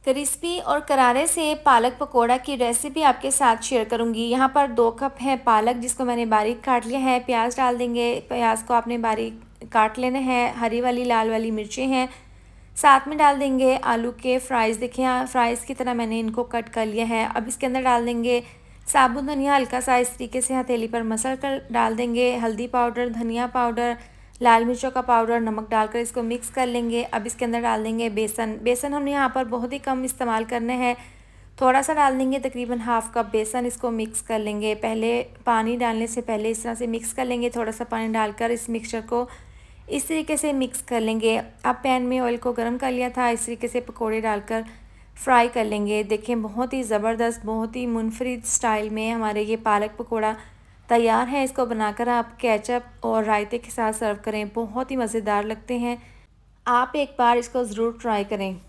Crispy और करारे से पालक पकोड़ा की रेसिपी आपके साथ शेयर करूंगी। यहाँ पर 2 कप है पालक जिसको मैंने बारीक काट लिया है। प्याज डाल देंगे, प्याज को आपने बारीक काट लेना है। हरी वाली लाल वाली मिर्चें हैं। साथ में डाल देंगे आलू के फ्राइज़। देखिए यहाँ फ्राइज़ की तरह मैंने इनको कट कर लिया है। अब इसके अंदर डाल देंगे साबुत धनिया, हल्का सा इस तरीके से हथेली पर मसल कर डाल देंगे। हल्दी पाउडर, धनिया पाउडर, लाल मिर्चों का पाउडर, नमक डालकर इसको मिक्स कर लेंगे। अब इसके अंदर डाल देंगे बेसन। बेसन हमने यहाँ पर बहुत ही कम इस्तेमाल करना है, थोड़ा सा डाल देंगे, तकरीबन हाफ़ कप बेसन। इसको मिक्स कर लेंगे। पहले पानी डालने से पहले इस तरह से मिक्स कर लेंगे। थोड़ा सा पानी डालकर इस मिक्सचर को इस तरीके से मिक्स कर लेंगे। अब पैन में ऑयल को गर्म कर लिया था, इस तरीके से पकोड़े डालकर फ्राई कर लेंगे। देखें बहुत ही ज़बरदस्त, बहुत ही मुनफरिद स्टाइल में हमारे ये पालक पकोड़ा तैयार है। इसको बनाकर आप केचप और रायते के साथ सर्व करें, बहुत ही मज़ेदार लगते हैं। आप एक बार इसको ज़रूर ट्राई करें।